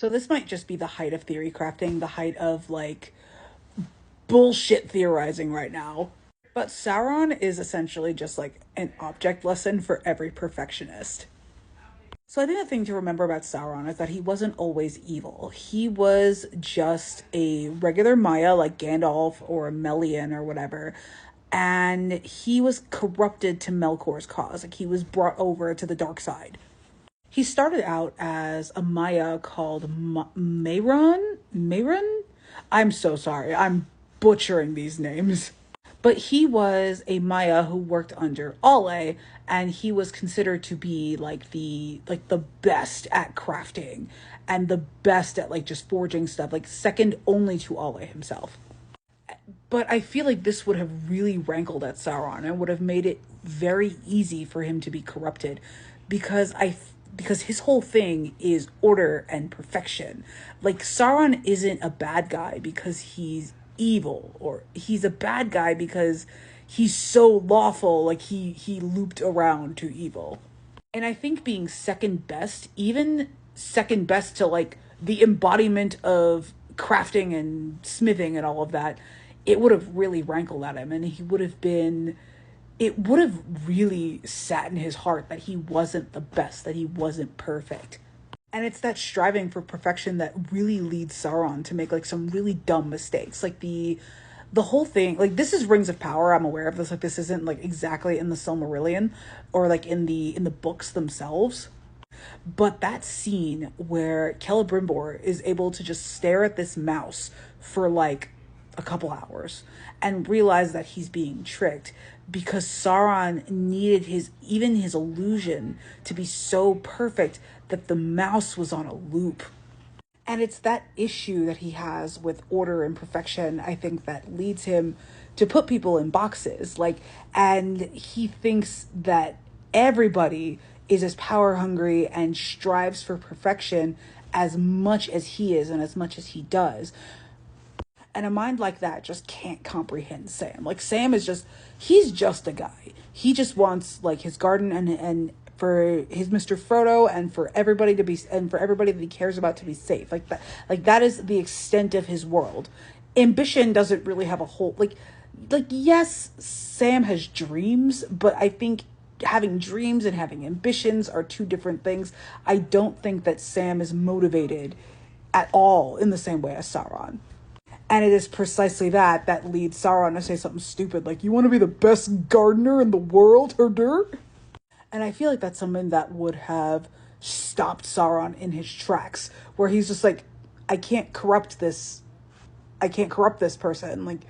So this might just be the height of theory crafting, the height of like bullshit theorizing right now. But Sauron is essentially just like an object lesson for every perfectionist. So I think the thing to remember about Sauron is that he wasn't always evil. He was just a regular Maya like Gandalf or Melian or whatever. And he was corrupted to Melkor's cause. Like he was brought over to the dark side. He started out as a Maya called Mayron? I'm so sorry. I'm butchering these names. But he was a Maya who worked under Ale, and he was considered to be like the best at crafting and the best at like just forging stuff, like second only to Ale himself. But I feel like this would have really rankled at Sauron and would have made it very easy for him to be corrupted because because his whole thing is order and perfection. Like Sauron isn't a bad guy because he's evil, or he's a bad guy because he's so lawful, like he looped around to evil. And I think being second best, even second best to like the embodiment of crafting and smithing and all of that, it would have really rankled at him, and it would have really sat in his heart that he wasn't the best, that he wasn't perfect. And it's that striving for perfection that really leads Sauron to make like some really dumb mistakes. Like the whole thing, like this is Rings of Power, I'm aware of this, like this isn't like exactly in the Silmarillion or like in the books themselves. But that scene where Celebrimbor is able to just stare at this mouse for like a couple hours and realize that he's being tricked because Sauron needed his illusion to be so perfect that the mouse was on a loop. And it's that issue that he has with order and perfection, I think, that leads him to put people in boxes. Like, and he thinks that everybody is as power hungry and strives for perfection as much as he is and as much as he does. And a mind like that just can't comprehend Sam. Like Sam is just, he's just a guy. He just wants like his garden and for his Mr. Frodo and for everybody to be, and for everybody that he cares about to be safe. Like that is the extent of his world. Ambition doesn't really have a whole, like yes, Sam has dreams, but I think having dreams and having ambitions are two different things. I don't think that Sam is motivated at all in the same way as Sauron. And it is precisely that leads Sauron to say something stupid like, you want to be the best gardener in the world, herder? And I feel like that's something that would have stopped Sauron in his tracks, where he's just like, I can't corrupt this person. Like,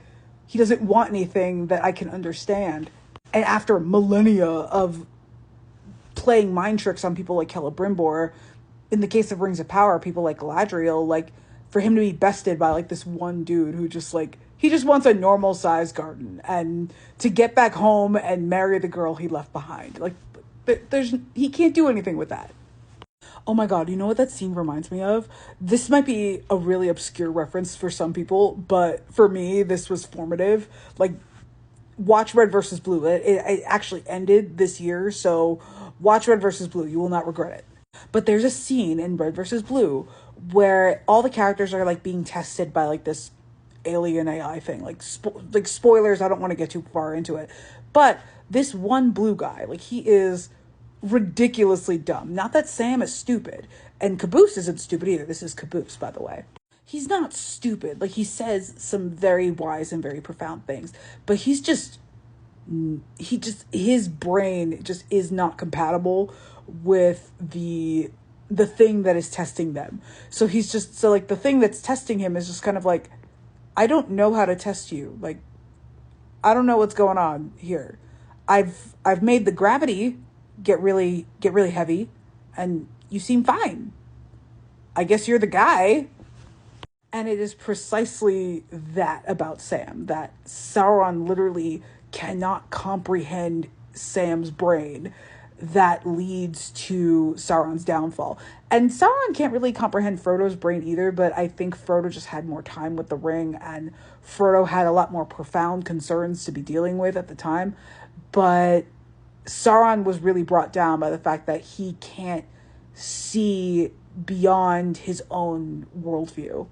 he doesn't want anything that I can understand. And after millennia of playing mind tricks on people like Celebrimbor, in the case of Rings of Power, people like Galadriel, like, for him to be bested by like this one dude who just like, he just wants a normal sized garden and to get back home and marry the girl he left behind. Like he can't do anything with that. Oh my God, you know what that scene reminds me of? This might be a really obscure reference for some people, but for me, this was formative. Like, watch Red versus Blue. It actually ended this year, so watch Red versus Blue. You will not regret it. But there's a scene in Red versus Blue where all the characters are like being tested by like this alien AI thing. Like spoilers, I don't want to get too far into it. But this one blue guy, like he is ridiculously dumb. Not that Sam is stupid. And Caboose isn't stupid either. This is Caboose, by the way. He's not stupid. Like he says some very wise and very profound things. But his brain just is not compatible with the thing that is testing them. So like the thing that's testing him is just kind of like, I don't know how to test you. Like, I don't know what's going on here. I've made the gravity get really heavy and you seem fine. I guess you're the guy. And it is precisely that about Sam, that Sauron literally cannot comprehend Sam's brain, that leads to Sauron's downfall. And Sauron can't really comprehend Frodo's brain either, but I think Frodo just had more time with the ring, and Frodo had a lot more profound concerns to be dealing with at the time. But Sauron was really brought down by the fact that he can't see beyond his own worldview.